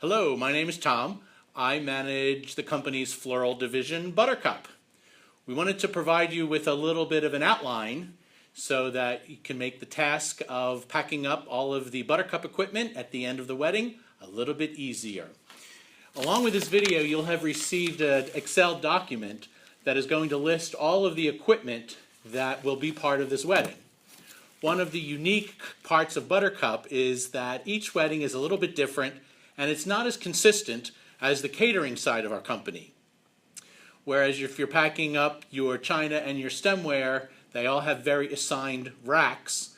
Hello, my name is Tom. I manage the company's floral division, Buttercup. We wanted to provide you with a little bit of an outline so that you can make the task of packing up all of the Buttercup equipment at the end of the wedding a little bit easier. Along with this video, you'll have received an Excel document that is going to list all of the equipment that will be part of this wedding. One of the unique parts of Buttercup is that each wedding is a little bit different, and it's not as consistent as the catering side of our company. Whereas if you're packing up your china and your stemware, they all have very assigned racks.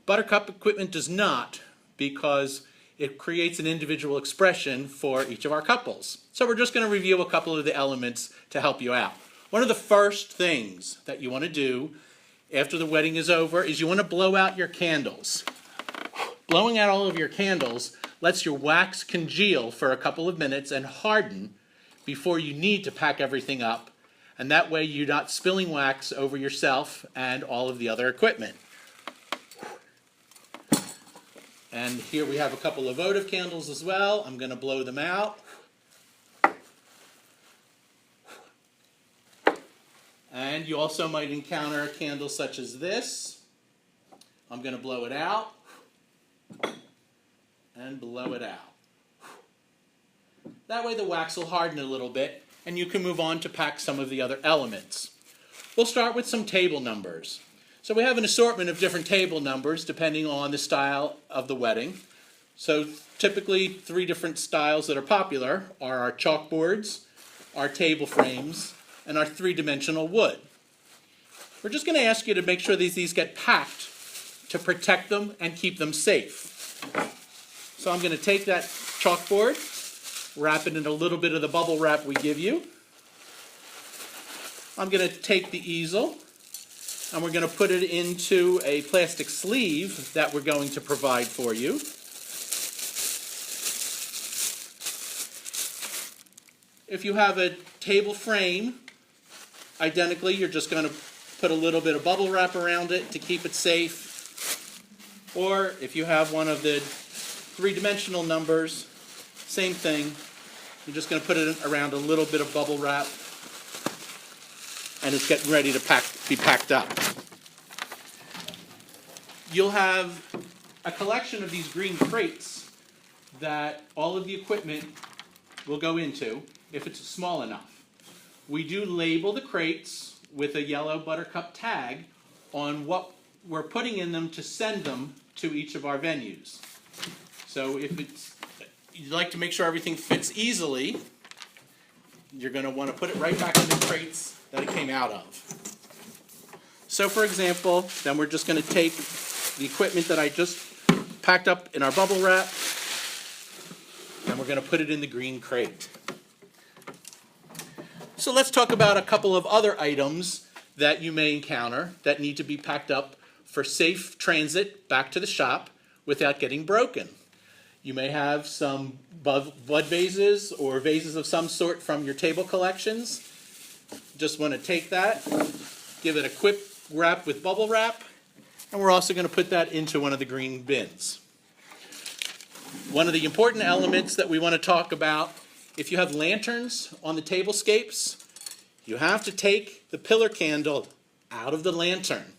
Buttercup equipment does not, because it creates an individual expression for each of our couples. So we're just going to review a couple of the elements to help you out. One of the first things that you want to do after the wedding is over is you want to blow out your candles. Blowing out all of your candles lets your wax congeal for a couple of minutes and harden before you need to pack everything up. And that way you're not spilling wax over yourself and all of the other equipment. And here we have a couple of votive candles as well. I'm going to blow them out. And you also might encounter a candle such as this. I'm going to blow it out and blow it out. That way the wax will harden a little bit and you can move on to pack some of the other elements. We'll start with some table numbers. So we have an assortment of different table numbers depending on the style of the wedding. So typically 3 different styles that are popular are our chalkboards, our table frames, and our 3-dimensional wood. We're just going to ask you to make sure these get packed to protect them and keep them safe. So I'm going to take that chalkboard, wrap it in a little bit of the bubble wrap we give you. I'm going to take the easel and we're going to put it into a plastic sleeve that we're going to provide for you. If you have a table frame, identically, you're just going to put a little bit of bubble wrap around it to keep it safe. Or if you have one of the 3-dimensional numbers, same thing. You're just going to put it around a little bit of bubble wrap and it's getting ready to be packed up. You'll have a collection of these green crates that all of the equipment will go into if it's small enough. We do label the crates with a yellow Buttercup tag on what we're putting in them to send them to each of our venues. So if you'd like to make sure everything fits easily, you're going to want to put it right back in the crates that it came out of. So for example, then we're just going to take the equipment that I just packed up in our bubble wrap and we're going to put it in the green crate. So let's talk about a couple of other items that you may encounter that need to be packed up for safe transit back to the shop without getting broken. You may have some bud vases or vases of some sort from your table collections. Just want to take that, give it a quick wrap with bubble wrap, and we're also going to put that into one of the green bins. One of the important elements that we want to talk about, if you have lanterns on the tablescapes, you have to take the pillar candle out of the lantern.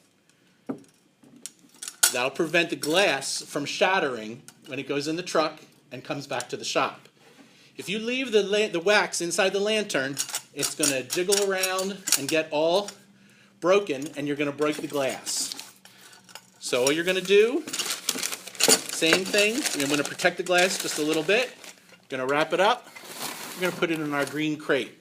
That'll prevent the glass from shattering when it goes in the truck and comes back to the shop. If you leave the wax inside the lantern, it's going to jiggle around and get all broken and you're going to break the glass. So all you're going to do, same thing, you're going to protect the glass just a little bit, you're going to wrap it up, we're going to put it in our green crate.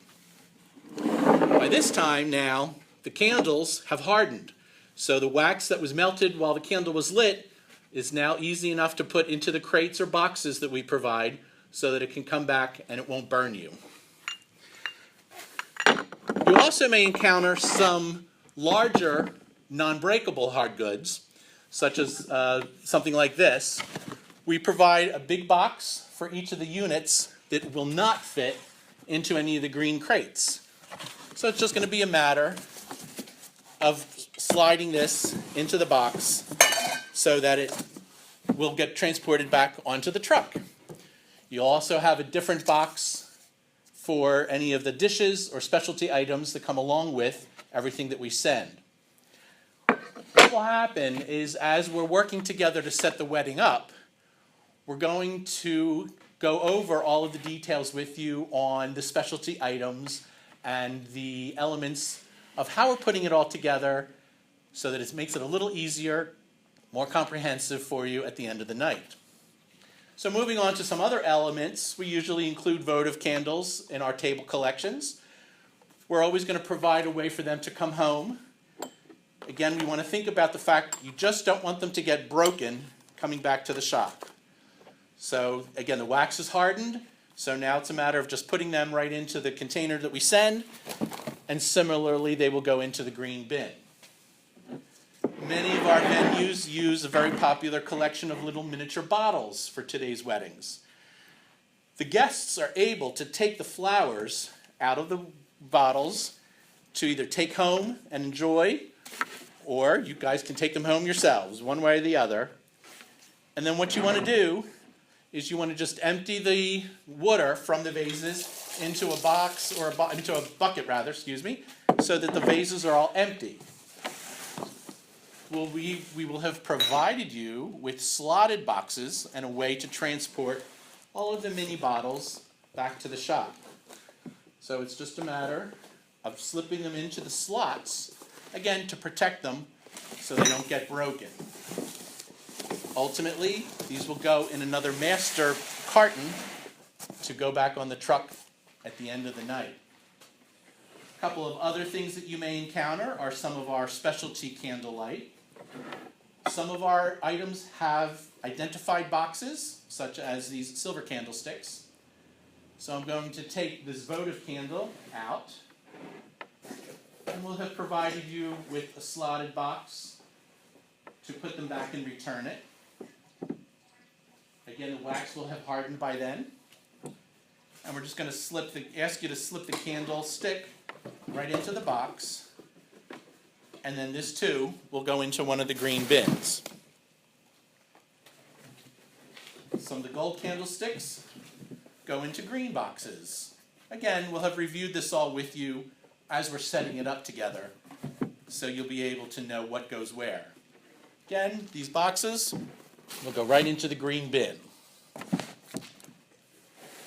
By this time now, the candles have hardened. So the wax that was melted while the candle was lit is now easy enough to put into the crates or boxes that we provide so that it can come back and it won't burn you. You also may encounter some larger non-breakable hard goods, such as something like this. We provide a big box for each of the units that will not fit into any of the green crates. So it's just going to be a matter of sliding this into the box so that it will get transported back onto the truck. You'll also have a different box for any of the dishes or specialty items that come along with everything that we send. What will happen is, as we're working together to set the wedding up, we're going to go over all of the details with you on the specialty items and the elements of how we're putting it all together so that it makes it a little easier, more comprehensive for you at the end of the night. So moving on to some other elements, we usually include votive candles in our table collections. We're always going to provide a way for them to come home. Again, we want to think about the fact you just don't want them to get broken coming back to the shop. So again, the wax is hardened, so now it's a matter of just putting them right into the container that we send, and similarly they will go into the green bin. Many of our venues use a very popular collection of little miniature bottles for today's weddings. The guests are able to take the flowers out of the bottles to either take home and enjoy, or you guys can take them home yourselves, one way or the other. And then what you want to do is you want to just empty the water from the vases into a box, or into a bucket rather, so that the vases are all empty. Well, we will have provided you with slotted boxes and a way to transport all of the mini bottles back to the shop. So it's just a matter of slipping them into the slots, again, to protect them so they don't get broken. Ultimately, these will go in another master carton to go back on the truck at the end of the night. A couple of other things that you may encounter are some of our specialty candlelight. Some of our items have identified boxes, such as these silver candlesticks. So I'm going to take this votive candle out, and we'll have provided you with a slotted box to put them back and return it. Again, the wax will have hardened by then. And we're just going to ask you to slip the candlestick right into the box. And then this too will go into one of the green bins. Some of the gold candlesticks go into green boxes. Again, we'll have reviewed this all with you as we're setting it up together, so you'll be able to know what goes where. Again, these boxes will go right into the green bin.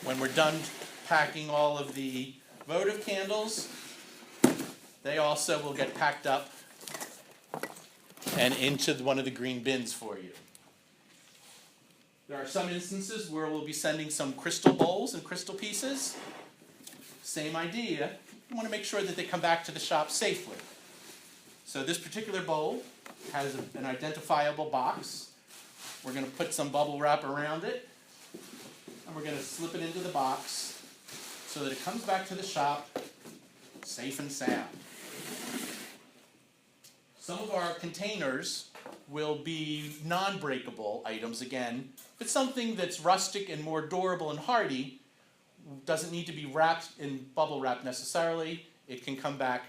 When we're done packing all of the votive candles, they also will get packed up and into one of the green bins for you. There are some instances where we'll be sending some crystal bowls and crystal pieces. Same idea. You want to make sure that they come back to the shop safely. So this particular bowl has an identifiable box. We're going to put some bubble wrap around it, and we're going to slip it into the box so that it comes back to the shop safe and sound. Some of our containers will be non-breakable items again, but something that's rustic and more durable and hardy doesn't need to be wrapped in bubble wrap necessarily. It can come back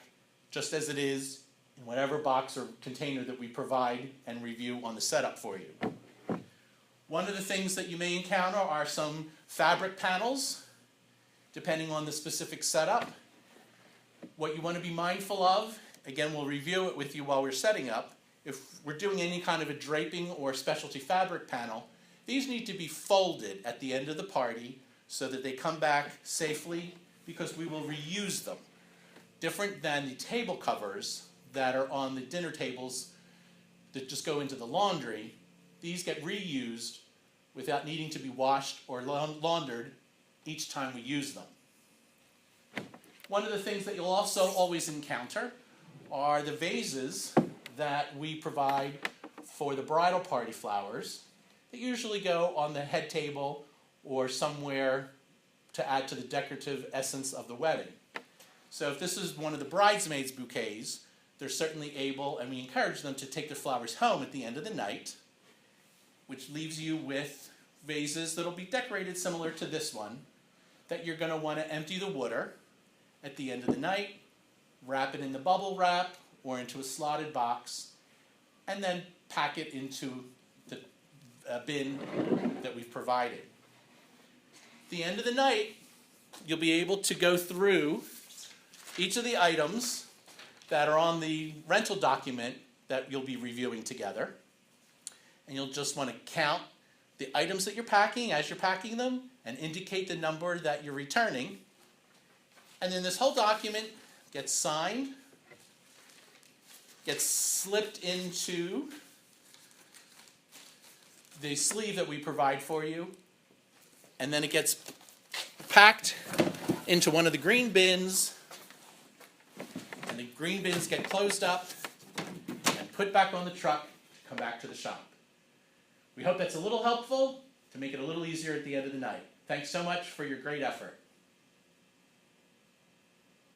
just as it is in whatever box or container that we provide and review on the setup for you. One of the things that you may encounter are some fabric panels, depending on the specific setup. What you want to be mindful of, again, we'll review it with you while we're setting up. If we're doing any kind of a draping or specialty fabric panel, these need to be folded at the end of the party so that they come back safely, because we will reuse them. Different than the table covers that are on the dinner tables that just go into the laundry, these get reused without needing to be washed or laundered each time we use them. One of the things that you'll also always encounter are the vases that we provide for the bridal party flowers. They usually go on the head table or somewhere to add to the decorative essence of the wedding. So if this is one of the bridesmaids' bouquets, they're certainly able, and we encourage them to take their flowers home at the end of the night, which leaves you with vases that'll be decorated similar to this one, that you're going to want to empty the water at the end of the night, wrap it in the bubble wrap or into a slotted box, and then pack it into the bin that we've provided. At the end of the night, you'll be able to go through each of the items that are on the rental document that you'll be reviewing together. And you'll just want to count the items that you're packing as you're packing them and indicate the number that you're returning. And then this whole document gets signed, gets slipped into the sleeve that we provide for you, and then it gets packed into one of the green bins, and the green bins get closed up and put back on the truck to come back to the shop. We hope that's a little helpful to make it a little easier at the end of the night. Thanks so much for your great effort.